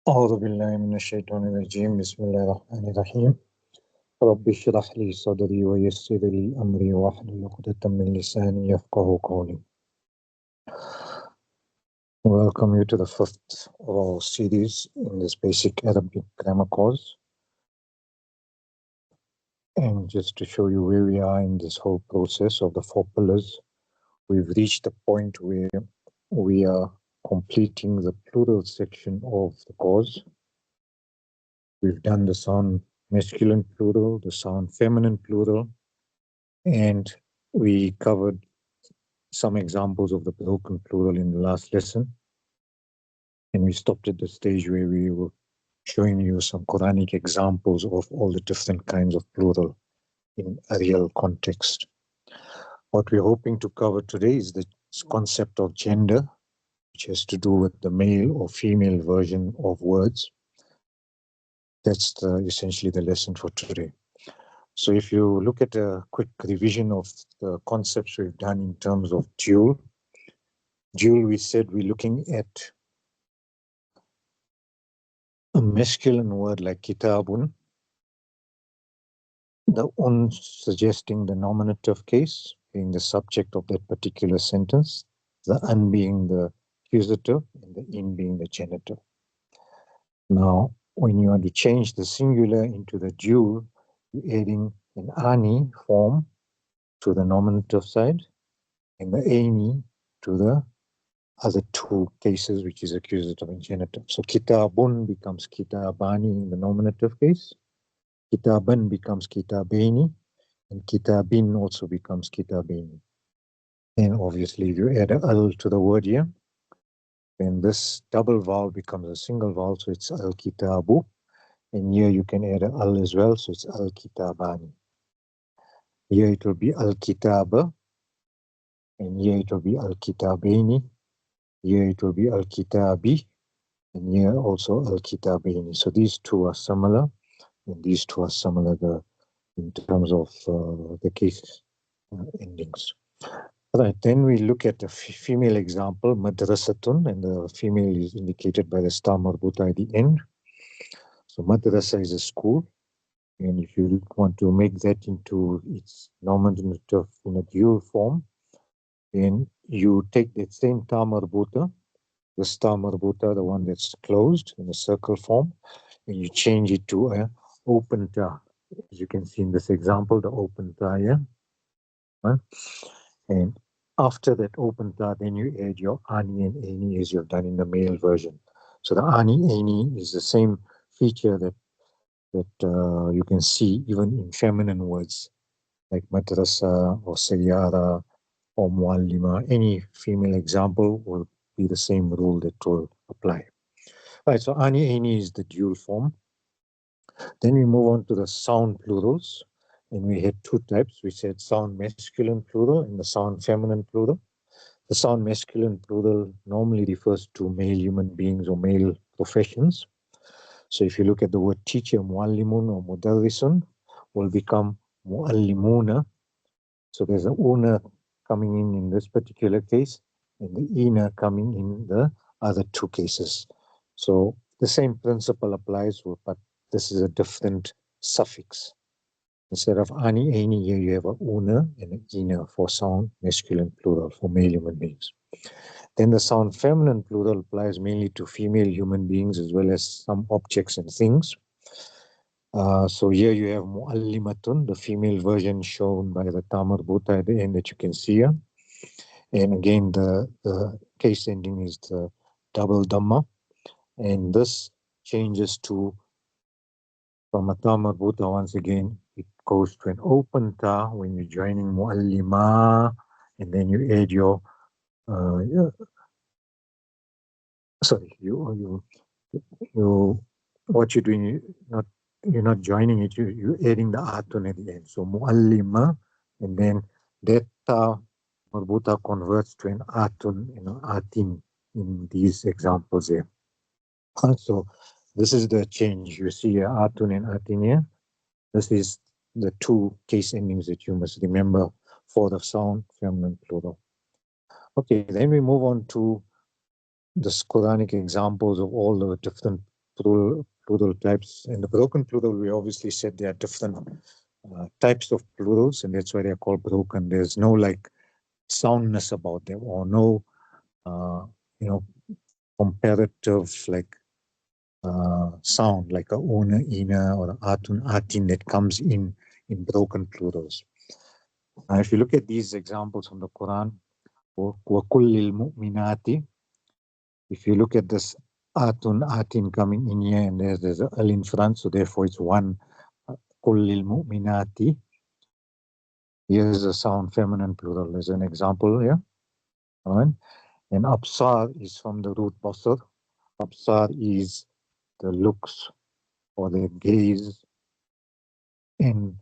أعوذ بالله من الشيطان الرجيم بسم الله الرحمن الرحيم رب اشرح لي صدري ويسر لي أمري واحلل عقدة من لساني يفقه قولي. Welcome you to the fifth of our series in this basic Arabic grammar course. And just to show you where we are in this whole process of the four pillars, we've reached the point where we are completing the plural section of the course. We've done the sound masculine plural, the sound feminine plural, and we covered some examples of the broken plural in the last lesson. And we stopped at the stage where we were showing you some Quranic examples of all the different kinds of plural in a real context. What we're hoping to cover today is the concept of gender, which has to do with the male or female version of words. That's essentially the lesson for today. So if you look at a quick revision of the concepts we've done in terms of dual, we said we're looking at a masculine word like kitabun, the un suggesting the nominative case, being the subject of that particular sentence, the an being the accusative, and the in being the genitive. Now, when you want to change the singular into the dual, you're adding an ani form to the nominative side and the ani to the other two cases, which is accusative and genitive. So kitabun becomes kitabani in the nominative case, kitaban becomes kitabeni, and kitabin also becomes kitabeni. And obviously, if you add a al to the word here, then this double vowel becomes a single vowel, so it's al kitabu. And here you can add a al as well, so it's al kitabani. Here it will be al kitaba, and here it will be al kitabeni. Here it will be al kitabi, and here also al kitabeni. So these two are similar, and these two are similar in terms of the case endings. Right, then we look at a female example, madrasatun, and the female is indicated by the star marbuta at the end. So madrasa is a school, and if you want to make that into its nominative in a dual form, then you take that same ta marbuta, the star marbuta, the one that's closed in a circle form, and you change it to a open ta. As you can see in this example, the open ta here. Right? And after that open ta, then you add your ani and ani as you've done in the male version. So the ani, ani is the same feature that you can see even in feminine words like madrasa or sayyara or muallima. Any female example will be the same rule that will apply. Right, so ani, ani is the dual form. Then we move on to the sound plurals. And we had two types. We said sound masculine plural and the sound feminine plural. The sound masculine plural normally refers to male human beings or male professions. So if you look at the word teacher, muallimun or mudarrisun will become muallimuna. So there's a una coming in this particular case and the ina coming in the other two cases. So the same principle applies, but this is a different suffix. Instead of ani, ani, here you have a una and an ina for sound masculine plural for male human beings. Then the sound feminine plural applies mainly to female human beings as well as some objects and things. So here you have muallimatun, the female version shown by the tamarbuta at the end that you can see here. And again, the case ending is the double dhamma. And this changes to, from a tamarbuta once again, it goes to an open ta when you're joining muallima, and then you add your what you're doing, you're not joining it, you're adding the atun at the end. So muallima, and then that marbuta converts to an atun, atin in these examples here. So this is the change. You see atun and atin here. This is the two case endings that you must remember for the sound feminine plural. Okay, then we move on to the Quranic examples of all the different plural types. In the broken plural, we obviously said there are different types of plurals, and that's why they're called broken. There's no like soundness about them, or no, you know, comparative like sound like a una, ina, or a atun, atin that comes in broken plurals. If you look at these examples from the Quran, وَكُلِّ الْمُؤْمِنَاتِ, if you look at this atun, atin coming in here, and there's a al in front, so therefore it's one. كُلِّ الْمُؤْمِنَاتِ. Here's a sound feminine plural. There's an example here. All right. And absar is from the root basar. Absar is the looks or the gaze. And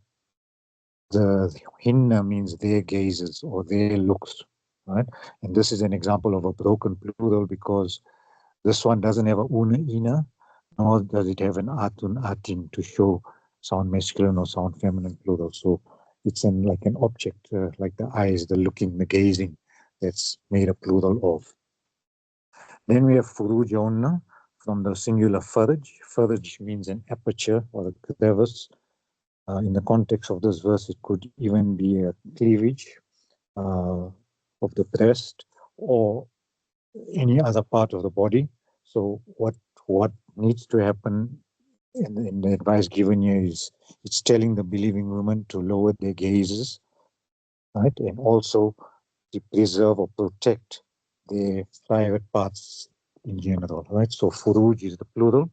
the hinna means their gazes or their looks. Right. And this is an example of a broken plural because this one doesn't have a una, ina, nor does it have an atun, atin to show sound masculine or sound feminine plural. So it's like an object, like the eyes, the looking, the gazing, that's made a plural of. Then we have furuj onna from the singular faraj. Faraj means an aperture or a crevice. In the context of this verse, it could even be a cleavage of the breast or any other part of the body. So what needs to happen in the advice given here is it's telling the believing women to lower their gazes, right, and also to preserve or protect their private parts in general, right? So furuj is the plural.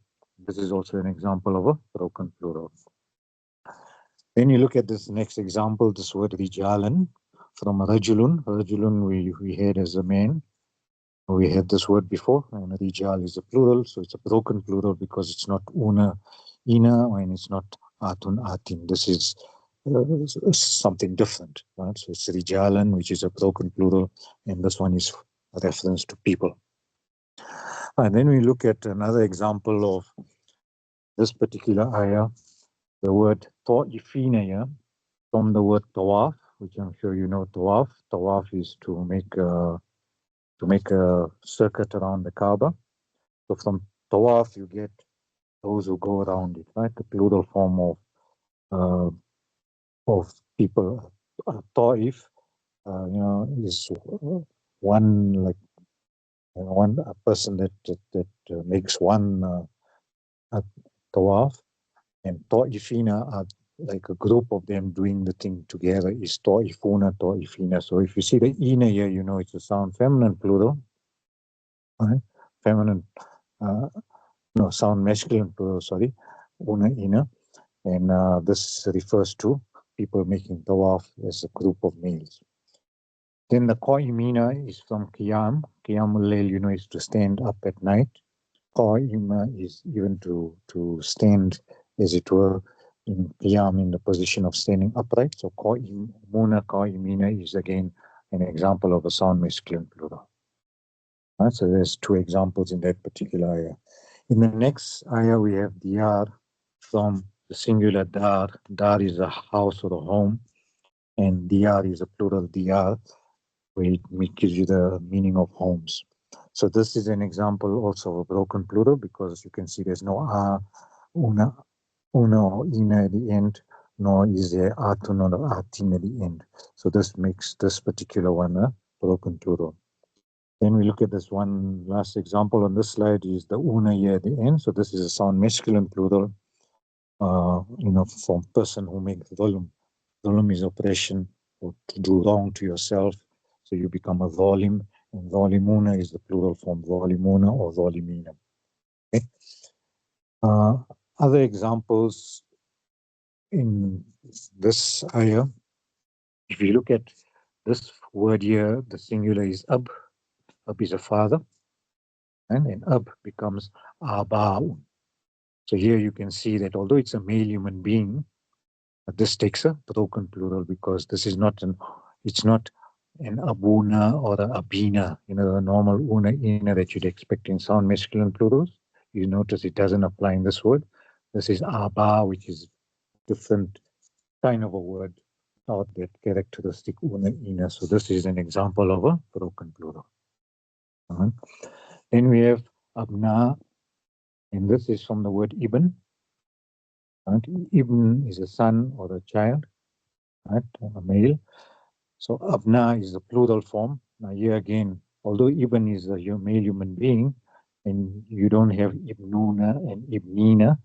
This is also an example of a broken plural. Then you look at this next example, this word rijalan from rajulun. Rajulun we had as a man. We had this word before, and rijal is a plural, so it's a broken plural because it's not una, ina, and it's not atun, atin. This is something different, right? So it's rijalan, which is a broken plural, and this one is a reference to people. And then we look at another example of this particular ayah, the word ta'ifina here, from the word tawaf, which I'm sure you know tawaf. Tawaf is to make a circuit around the Kaaba. So from tawaf, you get those who go around it, right? The plural form of people. Ta'if, is one like one a person that makes one tawaf, and ta'ifina are like a group of them doing the thing together. Is ta'ifuna, ta'ifina. So if you see the ina here, you know it's a sound feminine plural, right? Feminine. No, sound masculine plural, sorry, una, ina, and this refers to people making tawaf as a group of males. Then the qa'imina is from qiyam. Qiyamul layl, is to stand up at night. Qa'ima is even to stand, as it were, in qiyam, in the position of standing upright. So qa'imuna, qa'imina is again an example of a sound masculine plural. Right, so there's two examples in that particular ayah. In the next ayah, we have diyar from the singular dar. Dar is a house or a home, and diyar is a plural diyar, where it gives you the meaning of homes. So this is an example also of a broken plural because you can see there's no una or ina at the end, nor is there atun or atin at the end. So this makes this particular one a broken plural. Then we look at this one last example on this slide is the una here at the end. So this is a sound masculine plural, from person who makes dhulm. Dhulm is oppression or to do wrong to yourself. So you become a zalim, and zalimuna is the plural form zalimuna or zalimina. Okay. Other examples in this ayah, if you look at this word here, the singular is ab. Ab is a father. And ab becomes aba'un. So here you can see that although it's a male human being, this takes a broken plural because this is it's not an abuna or a abina, the normal una, ina that you'd expect in sound masculine plurals. You notice it doesn't apply in this word. This is aba, which is different kind of a word, not that characteristic una, ina. So this is an example of a broken plural. Then we have abna And this is from the word ibn. Right? Ibn is a son or a child, right? A male. So abna is the plural form. Now here again, although ibn is a male human being, and you don't have ibnuna and ibnina,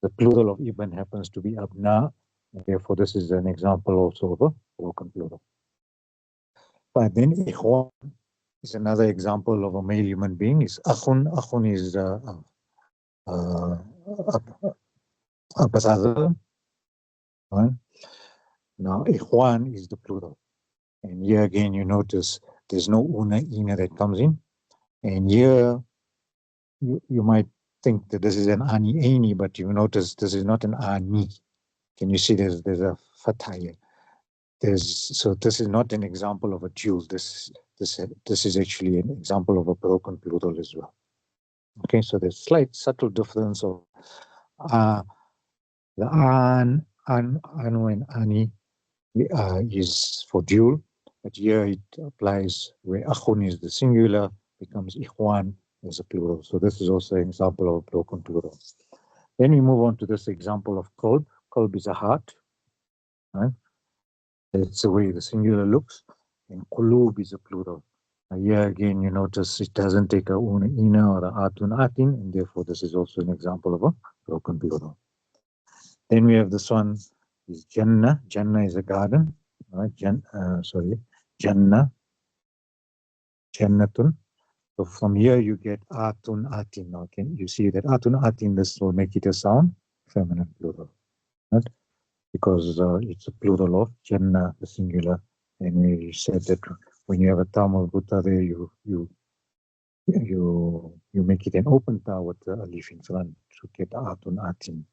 the plural of ibn happens to be abna, and therefore this is an example also of a broken plural. But then ikhwan is another example of a male human being. Is akhun. Akhun is uh, a brother. Right? Now ikhwan is the plural. And here again, you notice there's no una, ina that comes in. And here you might think that this is an ani, ani, but you notice this is not an ani. Can you see there's a fatha here? So this is not an example of a dual. This is actually an example of a broken plural as well. Okay, so there's slight subtle difference of the anu and ani is for dual, but here it applies where akhun is the singular, becomes ikhwan as a plural. So this is also an example of a broken plural. Then we move on to this example of qalb. Qalb is a heart, right? That's the way the singular looks. And qulub is a plural. Here again, you notice it doesn't take a una, ina, or a atun, atin, and therefore this is also an example of a broken plural. Then we have this one is Jannah. Jannah is a garden, right? Jannah, Jannatun. So from here you get atun, atin. Now can you see that atun, atin? This will make it a sound, feminine plural, right? Because it's a plural of Jannah, the singular. And we said that when you have a Tamil Buddha there, you make it an open ta with a leaf in front to get atun, atin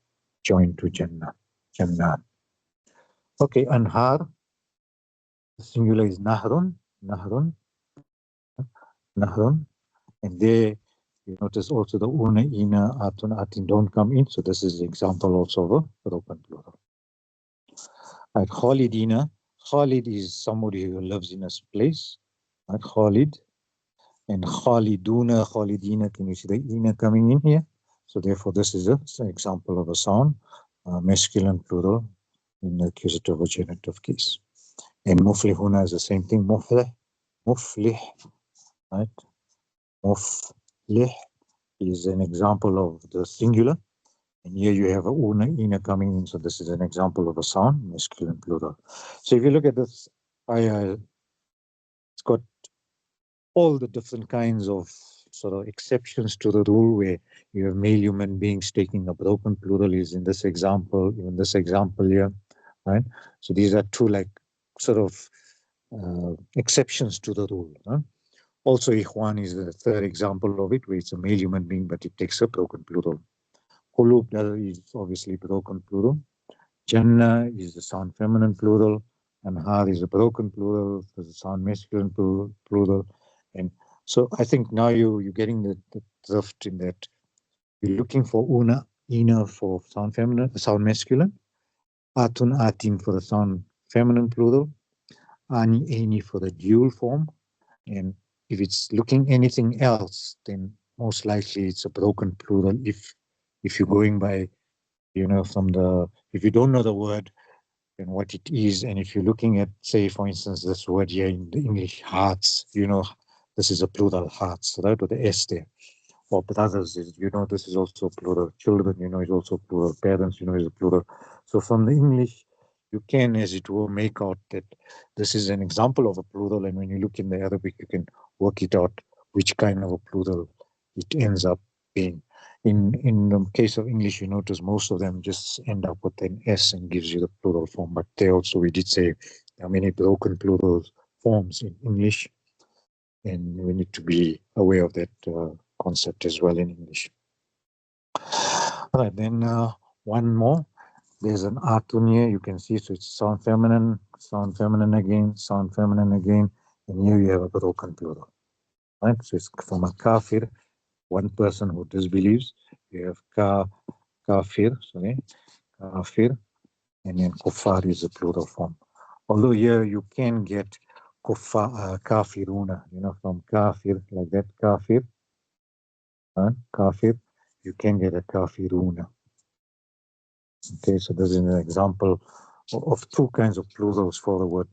joined to Jannah. Jannah. Okay, anhar. The singular is nahrun, nahrun, nahrun. And there you notice also the una, ina, atun, atin don't come in. So this is an example also of a broken plural. Right, Khalidina. Khalid is somebody who lives in a place. Right, Khalid. And Khaliduna, Khalidina, can you see the ina coming in here? So therefore this is an example of a sound, masculine plural in the accusative or genitive case. And muflihuna is the same thing, muflih, muflih, right? Muflih is an example of the singular. And here you have a una, ina coming in. So this is an example of a sound, masculine plural. So if you look at this ayah, it's got all the different kinds of sort of exceptions to the rule where you have male human beings taking a broken plural is in this example, even this example here, right? So these are two like sort of exceptions to the rule. Huh? Also, ikhwan is the third example of it, where it's a male human being, but it takes a broken plural. Qulub is obviously broken plural. Jannah is the sound feminine plural, and har is a broken plural, there's a sound masculine plural. And so I think now you're getting the drift in that you're looking for una, ina for sound feminine, sound masculine, atun, atin for the sound feminine plural, ani, ani for the dual form. And if it's looking anything else, then most likely it's a broken plural if you're going by, from the, if you don't know the word and what it is, and if you're looking at, say, for instance, this word here in the English, hearts, this is a plural, hearts, right, with the S there. Or brothers, this is also plural. Children, is also plural. Parents, is a plural. So from the English, you can, as it were, make out that this is an example of a plural. And when you look in the Arabic, you can work it out which kind of a plural it ends up being. In the case of English, you notice most of them just end up with an S and gives you the plural form. But there also, we did say there are many broken plural forms in English. And we need to be aware of that concept as well in English. All right, then one more. There's an atun here. You can see, so it's sound feminine again, sound feminine again. And here you have a broken plural. Right, so it's from a kafir, one person who disbelieves. You have kafir, kafir, and then kuffar is a plural form. Although here you can get kafiruna, from kafir, like that, kafir, kafir, you can get a kafiruna. Okay, so this is an example of two kinds of plurals for the word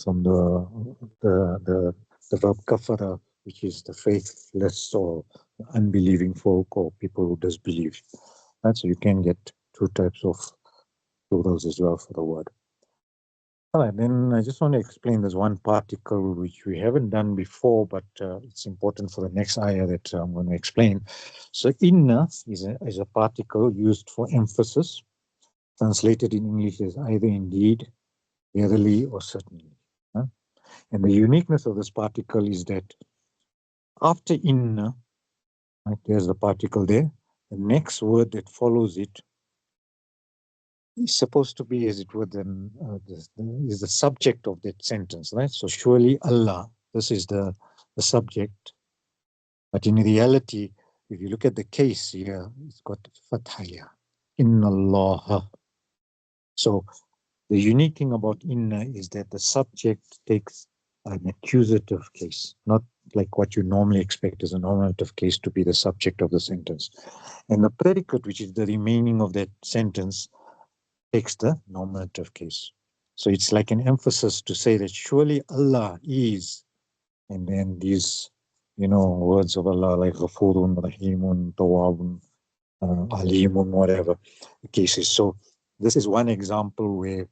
from the verb kafara, which is the faithless or unbelieving folk or people who disbelieve. Right? So you can get two types of plurals as well for the word. All right, then I just want to explain there's one particle which we haven't done before, but it's important for the next ayah that I'm going to explain. So inna is a particle used for emphasis, translated in English as either indeed, verily, or certainly. Huh? And the uniqueness of this particle is that after inna, right, there's the particle there, the next word that follows it is supposed to be, as it were, then is the subject of that sentence, right? So surely Allah, this is the subject. But in reality, if you look at the case here, it's got fathaya, inna Allah. So the unique thing about inna is that the subject takes an accusative case, not like what you normally expect as a nominative case to be the subject of the sentence. And the predicate, which is the remaining of that sentence, takes the nominative case. So it's like an emphasis to say that surely Allah is, and then these, words of Allah like Ghafurun, Rahimun, Tawabun, Alimun, whatever the case is. So this is one example where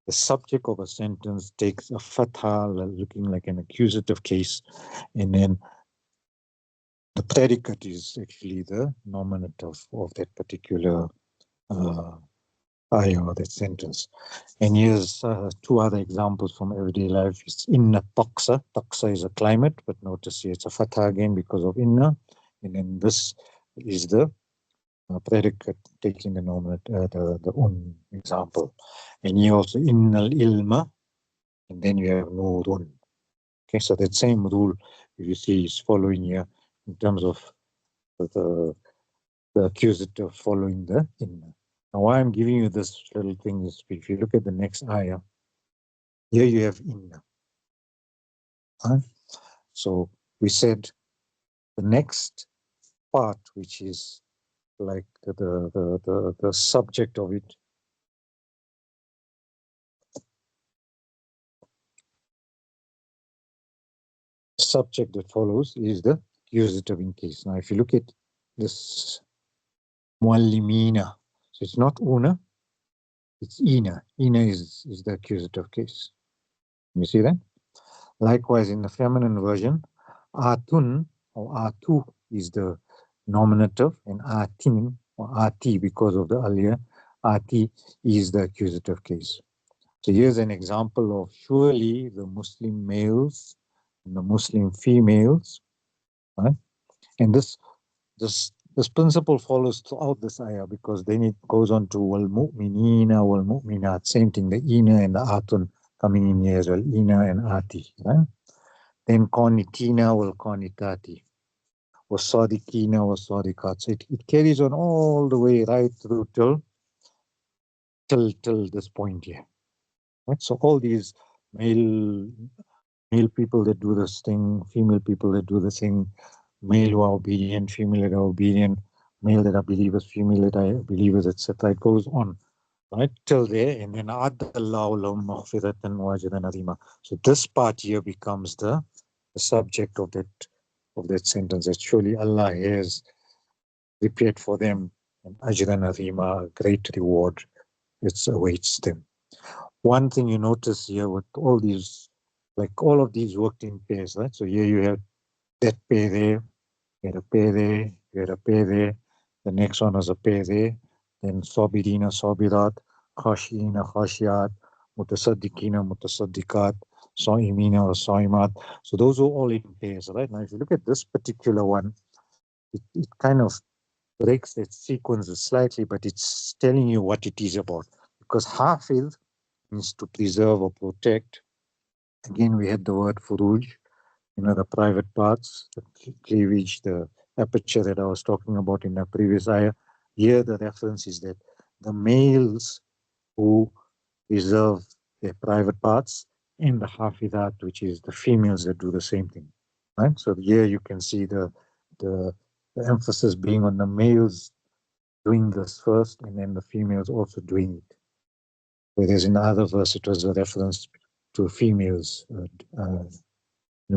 the subject of a sentence takes a fatha, looking like an accusative case, and then the predicate is actually the nominative of that particular ayah or that sentence. And here's two other examples from everyday life. It's inna taqsa. Taqsa is a climate, but notice here it's a fatha again because of inna. And then this is the predicate taking the nominative, the example. And here also innal ilma, and then you have nurun. Okay, so that same rule you see is following here in terms of the accusative following the inna. Now, why I'm giving you this little thing is if you look at the next ayah, here you have inna. Huh? So we said the next part, which is like the subject of it, the subject that follows is the accusative in case. Now, if you look at this muallimina, so it's not una, it's ina. Ina is the accusative case. You see that? Likewise, in the feminine version, atun or atu is the nominative, and atin or ati, because of the earlier, ati is the accusative case. So here's an example of surely the Muslim males and the Muslim females, right? And this principle follows throughout this ayah, because then it goes on to wal mu'minina wal mu'minat, same thing, the ina and the atun coming in here as well, ina and ati, right? Then qanitina wal qanitati, was sadiqina was sadiqat. So it carries on all the way right through till this point here. Right? So all these male people that do this thing, female people that do this thing, male who are obedient, female that are obedient, male that are believers, female that are believers, etc. It goes on right till there, and then adallahu lahum maghfiratan wa ajran azima. So this part here becomes the subject of that sentence, that surely Allah has prepared for them an ajran azima, a great reward that awaits them. One thing you notice here with all these, like all of these worked in pairs, right? So here you have that pair there, you had a pair there, you had a pair there, the next one was a pair there, then sabirina, sabirat, khashina, khashiat, mutasaddiqina, mutasaddiqat, saimina or saimat. So those are all in pairs, right? Now, if you look at this particular one, it kind of breaks that sequence slightly, but it's telling you what it is about. Because hafiz means to preserve or protect. Again, we had the word furuj, the private parts, the cleavage, the aperture that I was talking about in the previous ayah. Here, the reference is that the males who preserve their private parts, and the hafizat, which is the females that do the same thing. Right? So here you can see the the emphasis being on the males doing this first and then the females also doing it. Whereas in the other verse, it was a reference to females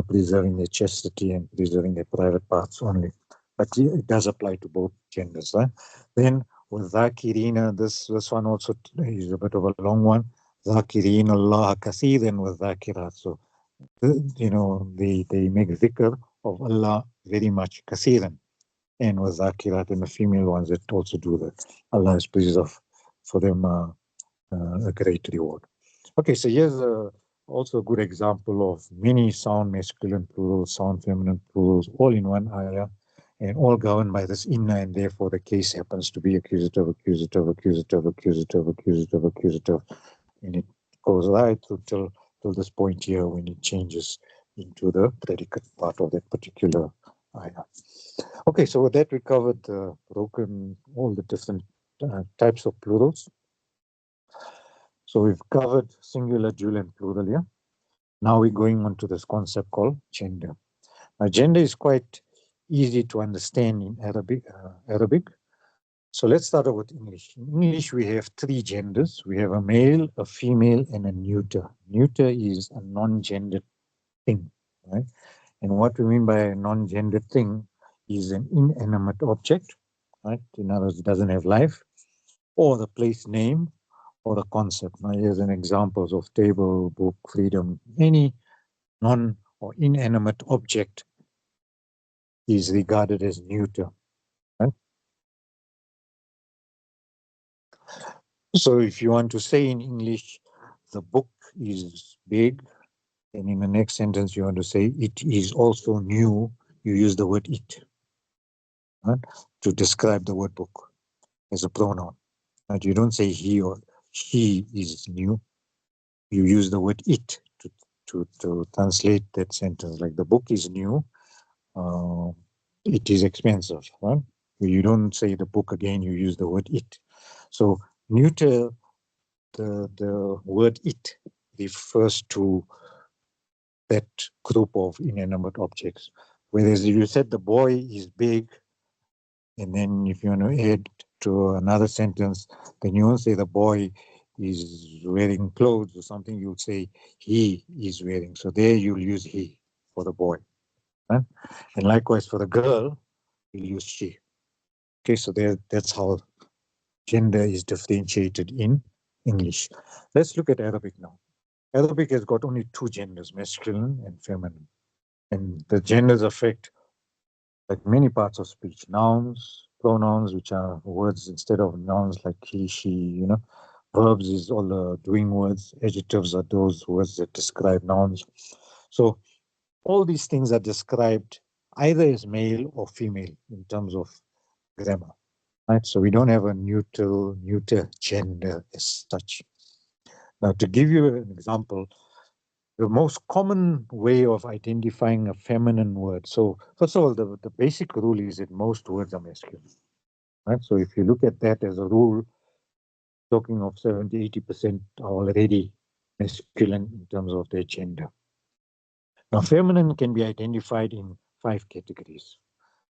preserving their chastity and preserving their private parts only. But it does apply to both genders. Right? Then with Zakirina, this one also is a bit of a long one. Zakirin Allah Kathiran with Zakirat. So, they make dhikr of Allah very much, Kathiran. And with Zakirat, and the female ones that also do that. Allah is pleased for them a great reward. Okay, so here's also a good example of many sound masculine plurals, sound feminine plurals, all in one ayah, and all governed by this inna, and therefore the case happens to be accusative, accusative, accusative, accusative, accusative, accusative, and it goes right through till this point here when it changes into the predicate part of that particular ayah. Okay, so with that we covered all the different types of plurals. So we've covered singular, dual, and plural here. Now we're going on to this concept called gender. Now, gender is quite easy to understand in Arabic. So let's start off with English. In English, we have three genders. We have a male, a female, and a neuter. Neuter is a non-gendered thing, right? And what we mean by a non-gendered thing is an inanimate object, right? In other words, it doesn't have life, or the place name, or a concept. Now, here's an examples of table, book, freedom. Any non or inanimate object is regarded as neuter. Right? So if you want to say in English, the book is big, and in the next sentence you want to say it is also new, you use the word it, right? To describe the word book as a pronoun. Right? You don't say he or she is new. You use the word it to translate that sentence. Like the book is new, it is expensive, right? You don't say the book again, you use the word it. So neuter, the word it refers to that group of inanimate objects. Whereas if you said the boy is big, and then if you want to add to another sentence, then you won't say the boy is wearing clothes or something, you'll say he is wearing. So there you'll use he for the boy. Right? And likewise for the girl, you'll use she. Okay, so that's how gender is differentiated in English. Let's look at Arabic now. Arabic has got only two genders, masculine and feminine. And the genders affect like many parts of speech, nouns, pronouns, which are words instead of nouns like he, she, verbs is all the doing words, adjectives are those words that describe nouns. So all these things are described either as male or female in terms of grammar, right? So we don't have a neuter gender as such. Now, to give you an example, the most common way of identifying a feminine word. So first of all, the basic rule is that most words are masculine, right? So if you look at that as a rule, talking of 70, 80% are already masculine in terms of their gender. Now, feminine can be identified in 5 categories.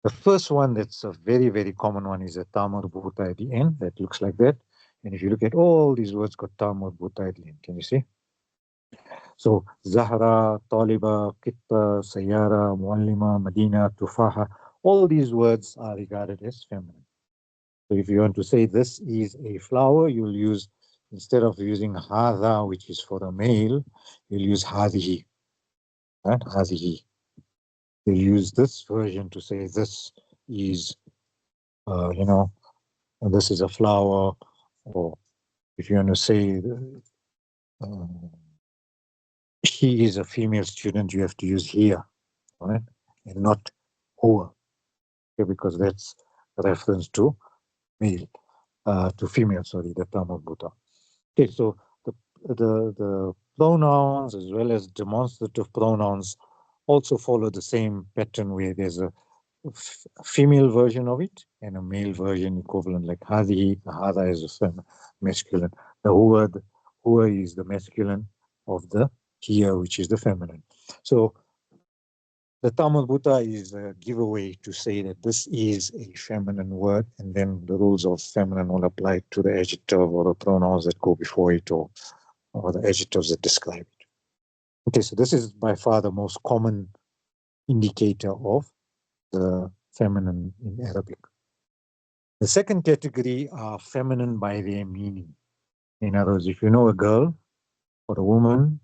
The first one that's a very, very common one is a ta marbuta at the end that looks like that. And if you look at all these words got ta marbuta at the end, can you see? So Zahra, Taliba, Kitta, Sayyara, Muallima, Medina, Tufaha, all these words are regarded as feminine. So if you want to say this is a flower, you'll use, instead of using hadha, which is for a male, you'll use hadihi. Right? Hadihi. They use this version to say this is, this is a flower, or if you want to say she is a female student, you have to use here, right? And not huwa, okay, because that's a reference to male, to female, sorry, the term of Buddha. Okay, so the pronouns as well as demonstrative pronouns also follow the same pattern where there's a female version of it and a male version equivalent, like hadi, the hada is a masculine, the huwa is the masculine of the here, which is the feminine. So The Tamil Buddha is a giveaway to say that this is a feminine word, and then the rules of feminine will apply to the adjective or the pronouns that go before it, or the adjectives that describe it. Okay, so this is by far the most common indicator of the feminine in Arabic. The second category are feminine by their meaning. In other words, if you know a girl or a woman,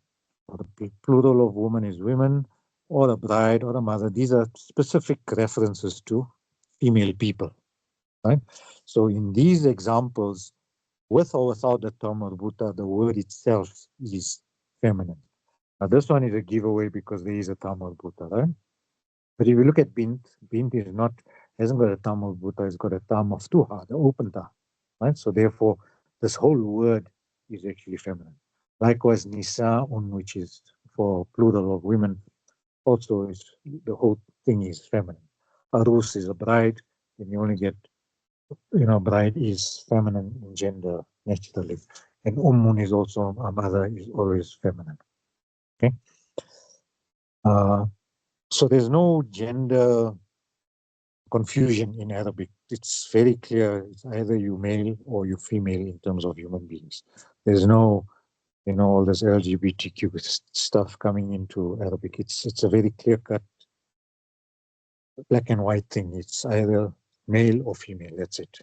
or the plural of woman is women, or a bride or a mother, these are specific references to female people, right? So in these examples, with or without the term marbuta, the word itself is feminine. Now this one is a giveaway because there is a term marbuta, right? But if you look at bint is not, hasn't got a tam marbuta, it's got a tam of tuha, the open ta, right? So therefore, this whole word is actually feminine. Likewise, nisa'un, which is for plural of women, also is, the whole thing is feminine. Arus is a bride, and you only get, bride is feminine in gender naturally. And ummun is also, a mother is always feminine. Okay. So there's no gender confusion in Arabic. It's very clear. It's either you male or you female in terms of human beings. There's no, all this LGBTQ stuff coming into Arabic. It's a very clear cut, black and white thing. It's either male or female. That's it.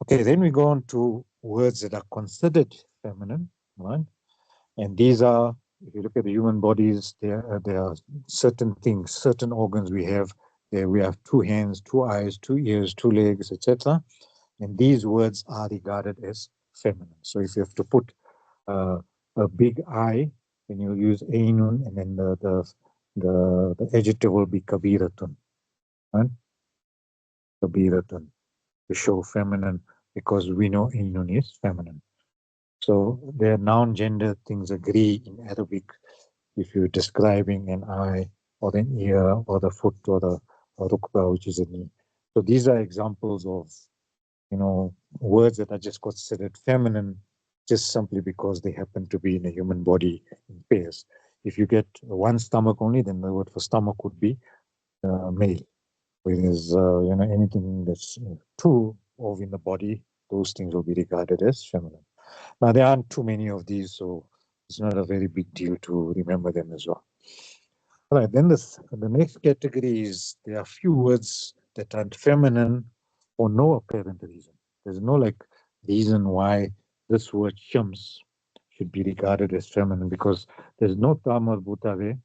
Okay, then we go on to words that are considered feminine, right? And these are, if you look at the human bodies, there are certain things, certain organs we have. There we have 2 hands, 2 eyes, 2 ears, 2 legs, etc. And these words are regarded as feminine. So if you have to put a big eye, then you'll use ainun, and then the adjective will be kabiratun, right? Kabiratun, to show feminine, because we know ainun is feminine. So their noun gender things agree in Arabic. If you're describing an eye or an ear or the foot or the rukba, which is a knee. So these are examples of, words that are just considered feminine just simply because they happen to be in a human body in pairs. If you get one stomach only, then the word for stomach would be male. Whereas, anything that's two of in the body, those things will be regarded as feminine. Now, there aren't too many of these, so it's not a very big deal to remember them as well. All right, then the next category is there are few words that are feminine for no apparent reason. There's no reason why this word shams should be regarded as feminine, because there's no tamar butave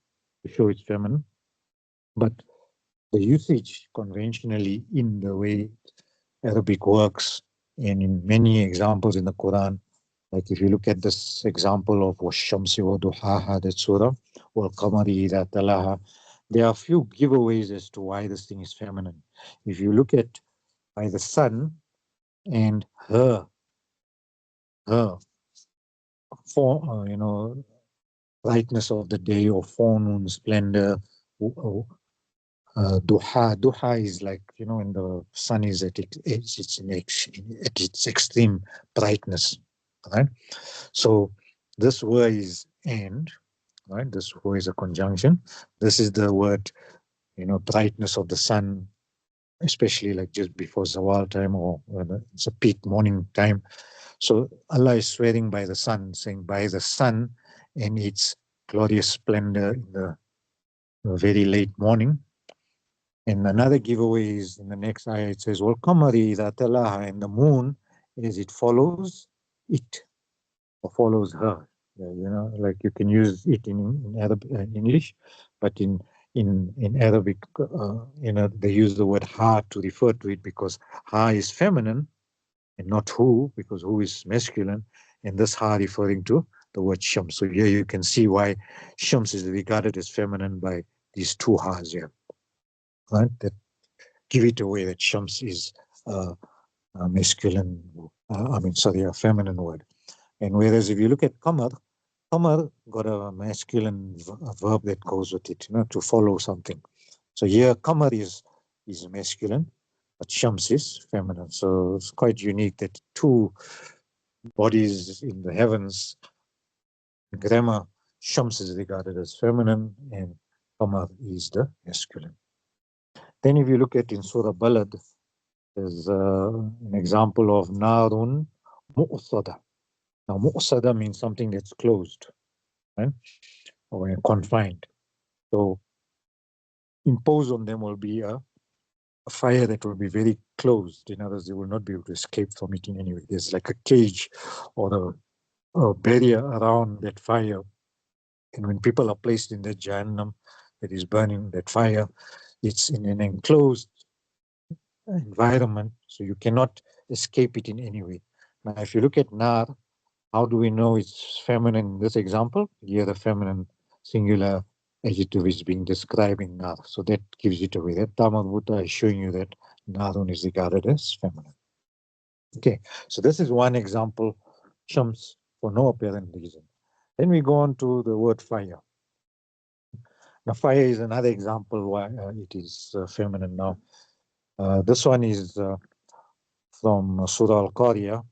to show it's feminine. But the usage conventionally in the way Arabic works, and in many examples in the Quran, like if you look at this example of Washamsi wa duhaha, that surah, or Qamari idha talaha, there are a few giveaways as to why this thing is feminine. If you look at by the sun and her for brightness of the day or forenoon splendor, duha is like, when the sun is at its extreme brightness, right? So this word is and, right? This word is a conjunction. This is the word, brightness of the sun, especially like just before zawal time, or when it's a peak morning time. So Allah is swearing by the sun, saying by the sun and its glorious splendor in the very late morning. And another giveaway is in the next ayah, it says, Wal Qamari idha talaha, and the moon as it follows it, or follows her. Like you can use it in English, but in Arabic, they use the word ha to refer to it, because ha is feminine and not hu, because hu is masculine, and this ha referring to the word shams. So here you can see why shams is regarded as feminine by these two ha's here, right? That give it away that shams is a masculine, a feminine word. And whereas if you look at qamar, qamar got a masculine verb that goes with it, to follow something. So here qamar is masculine, but shams is feminine. So it's quite unique that two bodies in the heavens, in grammar, shams is regarded as feminine and Qamar is the masculine. Then if you look at in Surah Balad, there's an example of Narun Mu'sada. Now, Mu'sada means something that's closed, right? Or confined. So imposed on them will be a fire that will be very closed. In other words, they will not be able to escape from it in any way. There's like a cage or a barrier around that fire. And when people are placed in that Jahannam that is burning, that fire, it's in an enclosed environment, so you cannot escape it in any way. Now, if you look at Nar, how do we know it's feminine in this example? Here, the feminine singular adjective is being describing Nar, so that gives it away. That Tamarbuta is showing you that Narun is regarded as feminine. Okay, so this is one example, Shams, for no apparent reason. Then we go on to the word fire. Now, fire is another example why it is feminine now. This one is from Surah Al-Qariya,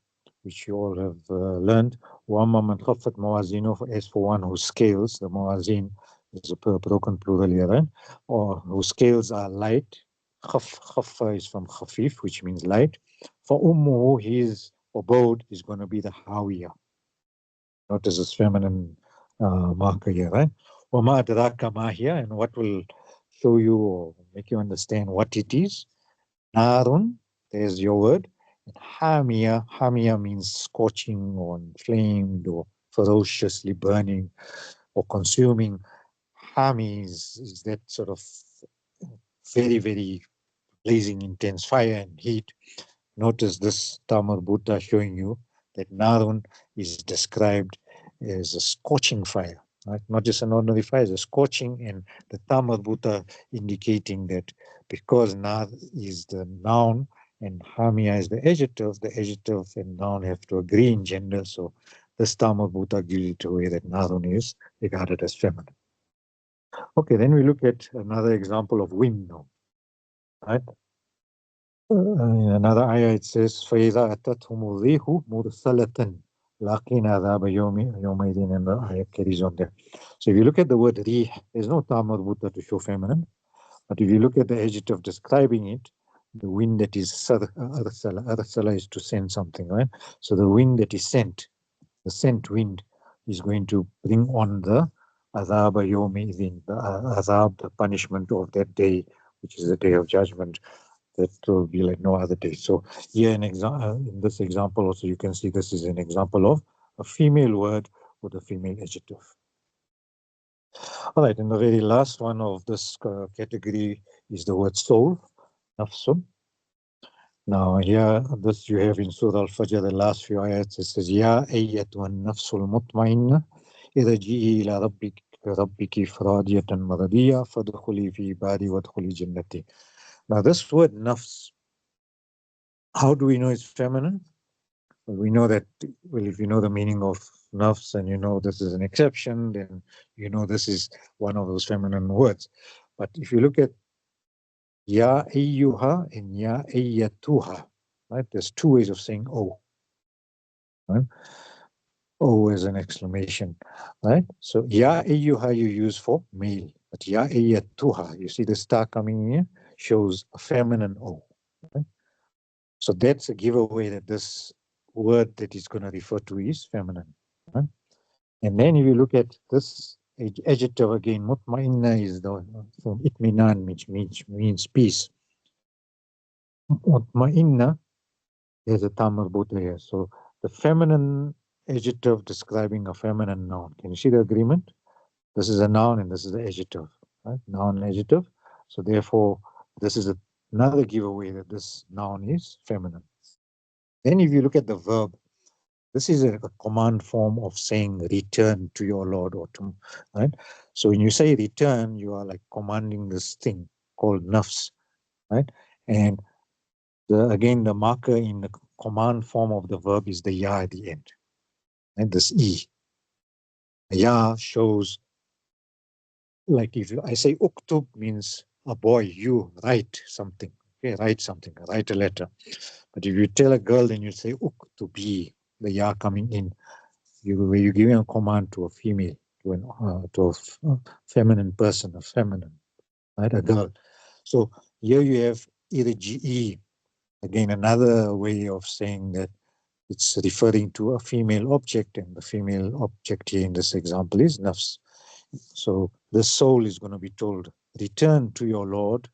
which you all have learned. وَأَمَّا مَنْ خَفَّتْ مَوَازِينُهُ, as for one whose scales, the mawazin is a broken plural here, right? Or whose scales are light. Khaffa is from khafif, which means light. For ummuhu, his abode is going to be the hawiya. Notice this feminine marker here, right? وَمَا أَدْرَاكَ مَا هِيَ, and what will show you or make you understand what it is. Narun, there's your word. And hamia means scorching or inflamed or ferociously burning or consuming. Hami is that sort of very, very blazing intense fire and heat. Notice this Tamar Buddha showing you that Narun is described as a scorching fire, right? Not just an ordinary fire, it's a scorching, and the Tamar Buddha indicating that because Nar is the noun and Hamia is the adjective and noun have to agree in gender. So this Tamar Buddha gives it away that Narun is regarded as feminine. Okay, then we look at another example of wind now, right? In another ayah it says فَإِذَا أَتَتْهُمُ الرِّيحُ مُرْسَلَةً لَقِينَ عَذَابَ يَوْمَئِذٍ, and the ayah carries on there. So if you look at the word rih, there's no ta marbuta to show feminine, but if you look at the adjective describing it, the wind that is arsala is to send something, right? So the wind that is sent, the sent wind, is going to bring on the azab yawmidin, the azab, the punishment of that day, which is the day of judgment. That will be like no other day. So here in this example also you can see this is an example of a female word with a female adjective. All right, and the very last one of this category is the word soul, nafsun. Now here, this you have in Surah Al-Fajr, the last few ayats, it says, Ya ayyatuhan nafsul mutmainna, irji'i ila rabbiki faradiyatan maradiyya, fadkhuli fi ibadi wadkhuli jannati. Now this word nafs, how do we know it's feminine? Well, we know that, well, if you know the meaning of nafs and you know this is an exception, then you know this is one of those feminine words. But if you look at ya ayyuha and ya ayyatuha, right? There's two ways of saying oh, right? Oh as an exclamation, right? So ya ayyuha you use for male, but ya ayyatuha, you see the star coming in here, shows a feminine oh, right? So that's a giveaway that this word that is going to refer to is feminine, right? And then if you look at this adjective again, mutmainna is the from itminan, which means peace. Mutmainna is a ta marbuta here. So the feminine adjective describing a feminine noun. Can you see the agreement? This is a noun and this is the adjective, right? Noun, adjective. So therefore, this is another giveaway that this noun is feminine. Then if you look at the verb, this is a command form of saying return to your Lord or to, right? So when you say return, you are like commanding this thing called nafs, right? And again, the marker in the command form of the verb is the ya at the end, and this e. Ya shows, like if I say uktub means a boy, you write something, okay, write something, write a letter. But if you tell a girl, then you say uktubi, the ya coming in. You're giving a command to a female, a feminine person, a feminine, right, a girl. So here you have irji, again another way of saying that it's referring to a female object, and the female object here in this example is nafs. So the soul is going to be told, return to your Lord.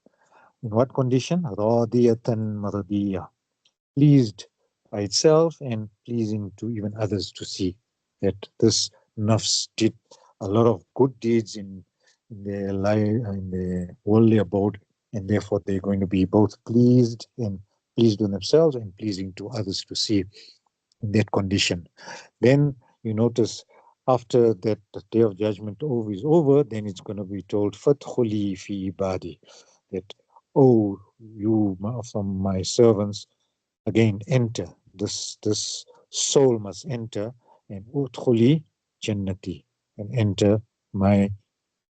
In what condition? Radiyatan maradiyah, pleased by itself and pleasing to even others to see that this nafs did a lot of good deeds in their life, in their worldly abode, and therefore they're going to be both pleased and pleased with themselves and pleasing to others to see in that condition. Then you notice after that the day of judgment is over, then it's going to be told, Fathuli fi ibadi, that, oh, you from my servants, again enter. This soul must enter, and udkhuli jannati, and enter my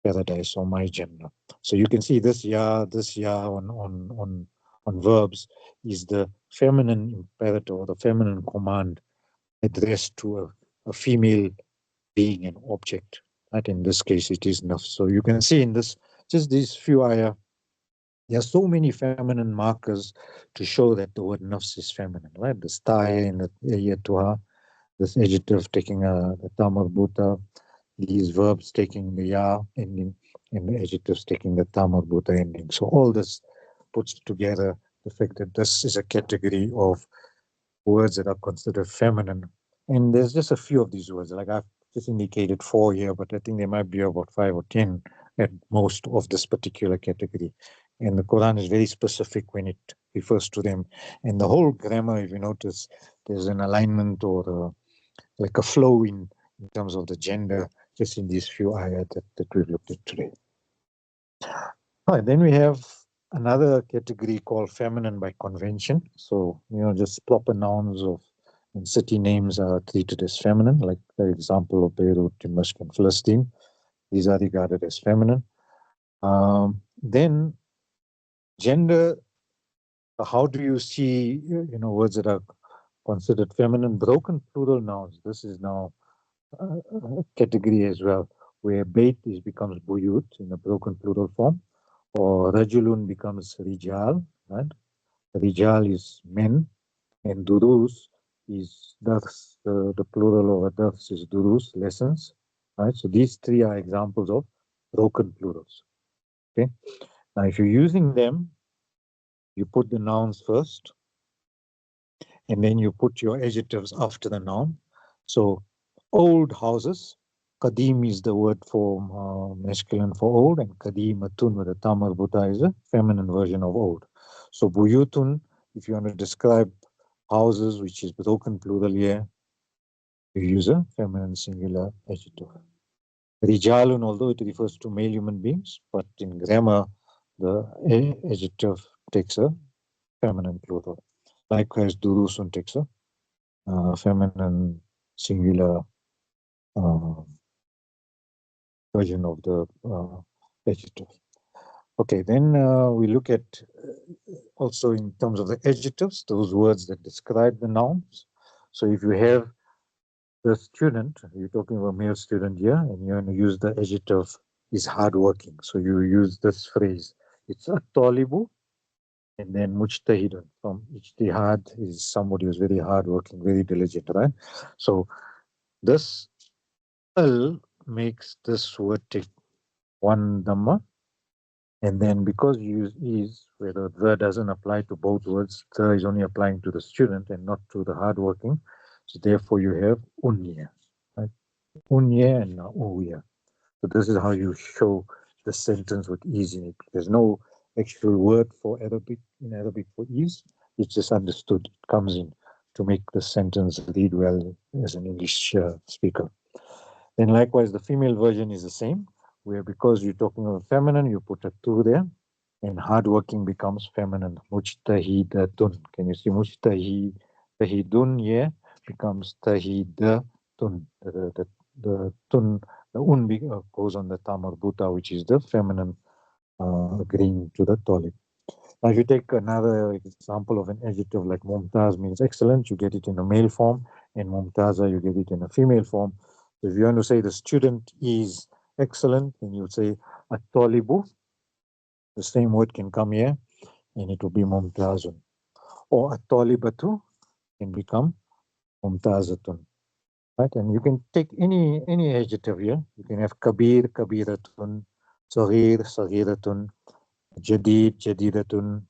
paradise or my Jannah. So you can see this ya on verbs is the feminine imperative or the feminine command addressed to a female being, an object. Right? In this case, it is nafs. So you can see in this, just these few ayah, there are so many feminine markers to show that the word nafs is feminine, right? The star in the tuha, this adjective taking the tamarbuta, these verbs taking the ya ending, and the adjectives taking the tamarbuta ending. So all this puts together the fact that this is a category of words that are considered feminine. And there's just a few of these words, like I've just indicated 4 here, but I think there might be about 5 or 10 at most of this particular category. And the Quran is very specific when it refers to them. And the whole grammar, if you notice, there's an alignment or like a flow in terms of the gender, just in these few ayat that we've looked at today. All right, then we have another category called feminine by convention. So, just proper nouns of and city names are treated as feminine, like the example of Beirut, Dimashq, and Palestine. These are regarded as feminine. Then gender, how do you see, words that are considered feminine? Broken plural nouns. This is now a category as well, where bait becomes buyut in a broken plural form, or rajulun becomes rijal, right? Rijal is men, and durus is dars. The plural of dars is durus, lessons, right? So these three are examples of broken plurals. Okay. Now, if you're using them, you put the nouns first, and then you put your adjectives after the noun. So, old houses. Qadim is the word for masculine for old, and qadimatun with a tamar buta is a feminine version of old. So, buyutun, if you want to describe houses, which is broken plural here, you use a feminine singular adjective. Rijalun, although it refers to male human beings, but in grammar, the adjective takes a feminine plural. Likewise, durusun takes a feminine singular version of the adjective. Okay, then we look at also in terms of the adjectives, those words that describe the nouns. So if you have the student, you're talking about male student here, and you're going to use the adjective is hardworking. So you use this phrase, it's a talibu, and then mujtahidun. From ijtihad is somebody who's very hardworking, very diligent, right? So this al makes this word take one dhamma, and then because you use is, where the doesn't apply to both words, the is only applying to the student and not to the hardworking. So therefore you have unya, right? Unya and uya. So this is how you show the sentence with ease in it. There's no actual word for Arabic in Arabic for ease. It's just understood. It comes in to make the sentence read well as an English speaker. Then likewise, the female version is the same, where because you're talking about feminine, you put a tu there, and hardworking becomes feminine. Mujtahidatun. Can you see mujtahidun? Yeah, becomes tahidatun. The tun, the un goes on the tamarbuta, which is the feminine agreeing to the talib. Now, if you take another example of an adjective like mumtaz means excellent, you get it in a male form, and mumtaza, you get it in a female form. So if you want to say the student is excellent, then you would say at-talibu. The same word can come here, and it will be mumtazun. Or at-talibatu can become mumtazatun. Right? And you can take any adjective here. You can have kabir, kabiratun, saghir, saghiratun, jadid, jadidatun,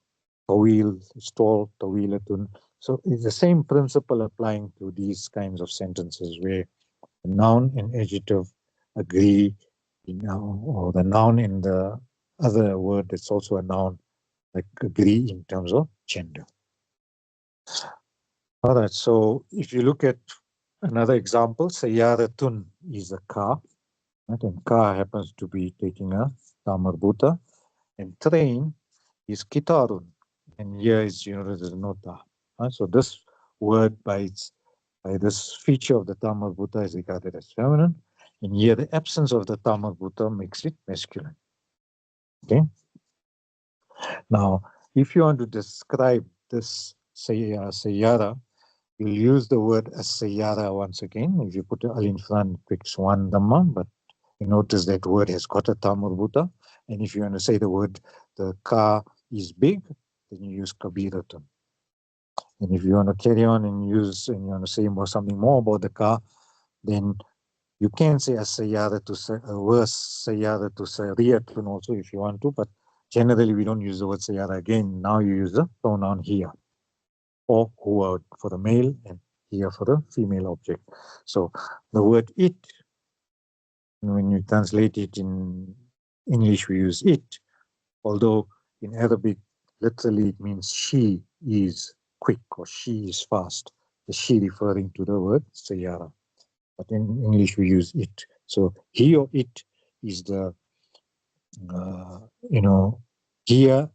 tawil, tall, tawilatun. So it's the same principle applying to these kinds of sentences where the noun and adjective agree, or the noun and the other word that's also a noun, like agree in terms of gender. All right, so if you look at another example, sayyaratun is a car, right? And car happens to be taking a tamarbuta, and train is kitarun, and here is there's no ta. Right? So this word by this feature of the tamarbuta is regarded as feminine, and here the absence of the tamarbuta makes it masculine. Okay. Now, if you want to describe this sayyara, you'll use the word as sayyara once again. If you put al in front, it picks one dhamma, but you notice that word has got a tamurbuta. And if you want to say the word, the car is big, then you use kabiratun. And if you want to carry on and you want to say something more about the car, then you can say a sayyara to a worse sayyara to sariyatun also if you want to, but generally we don't use the word sayyara again. Now you use the pronoun here, or huwa for the male and here for the female object. So the word it, when you translate it in English, we use it, although in Arabic, literally it means she is quick or she is fast. The she referring to the word sayyara. But in English, we use it. So he or it is the, here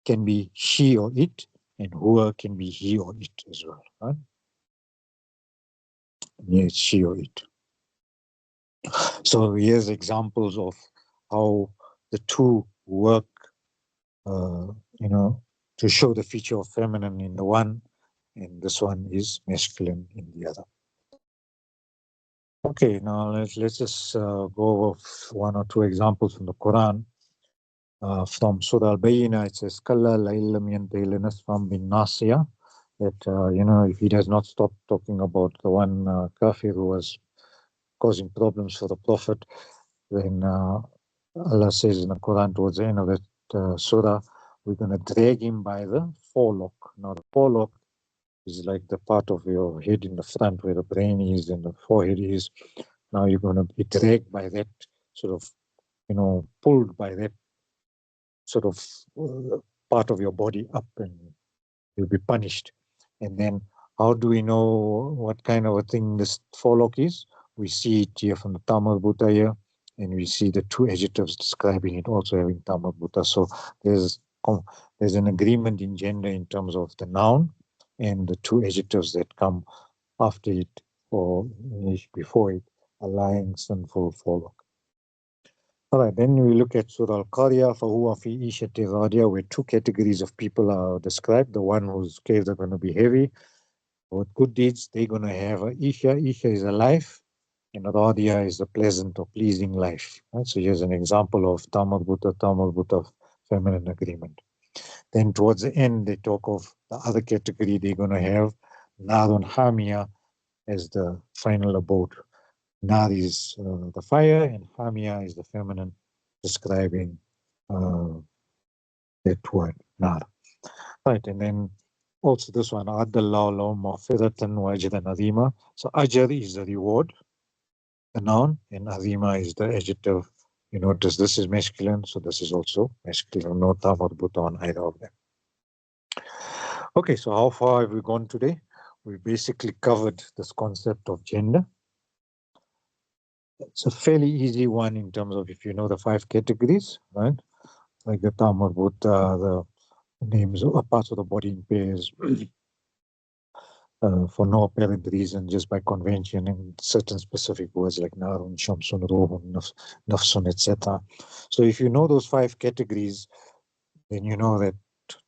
can be she or it, and huwa can be he or it as well. Right? Here it's she or it. So here's examples of how the two work, to show the feature of feminine in the one, and this one is masculine in the other. Okay, now let's just go over one or two examples from the Quran. From Surah Al-Bayyinah, it says, Kalla la'illam yantahi lanasfam bin nasiya. That, if he does not stop talking about the one kafir who was causing problems for the Prophet, then Allah says in the Quran towards the end of that surah, we're going to drag him by the forelock. Now, the forelock is like the part of your head in the front where the brain is and the forehead is. Now you're going to be dragged by that, sort of, pulled by that sort of part of your body up, and you'll be punished. And then how do we know what kind of a thing this forelock is? We see it here from the Tamil Bhuta here, and we see the two adjectives describing it also having Tamil Bhuta. So there's an agreement in gender in terms of the noun and the two adjectives that come after it or before it, a lying, sinful forelock. All right, then we look at Surah Al-Qariya, فَهُوَ فِي إِيشَةٍ رَاضِيَةٍ, where two categories of people are described. The one whose caves are going to be heavy, with good deeds, they're going to have a Isha. Isha is a life, and Radiya is a pleasant or pleasing life. Right? So here's an example of Tamar Bhuta, feminine agreement. Then towards the end, they talk of the other category. They're going to have Narun Hamia as the final abode. Nar is the fire, and Hamia is the feminine, describing that word, Nar. Right, and then also this one, Adallahu lahum maghfiratan wa ajran azima. So Ajr is the reward, the noun, and Azima is the adjective. You notice this is masculine, so this is also masculine. No tamarbuta on either of them. Okay, so how far have we gone today? We basically covered this concept of gender. It's a fairly easy one in terms of if you know the 5 categories, right? Like the tamarbuta, the names of parts of the body in pairs. For no apparent reason, just by convention, and certain specific words like narun, shamsun, ruhun, nafsun, etc. So if you know those 5 categories, then you know that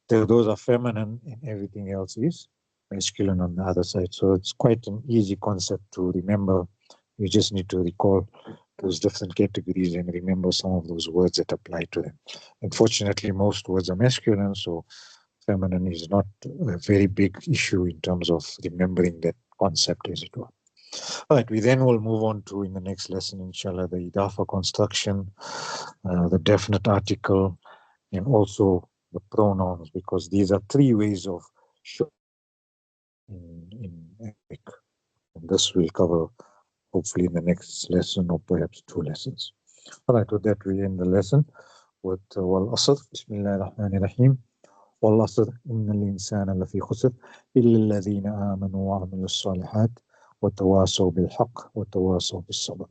those are feminine and everything else is masculine on the other side. So it's quite an easy concept to remember You just need to recall those different categories and remember some of those words that apply to them. Unfortunately, most words are masculine, so feminine is not a very big issue in terms of remembering that concept, as it were. All right, we then will move on to, in the next lesson, inshallah, the idafa construction, the definite article, and also the pronouns, because these are three ways of showing in Arabic. And this we'll cover hopefully in the next lesson or perhaps two lessons. All right, with that, we end the lesson with Wal Asr. Bismillah ar-Rahman ar-Rahim. والعصر إن الإنسان لفي خسر إلا الذين آمنوا وعملوا الصالحات وتواصوا بالحق وتواصوا بالصبر.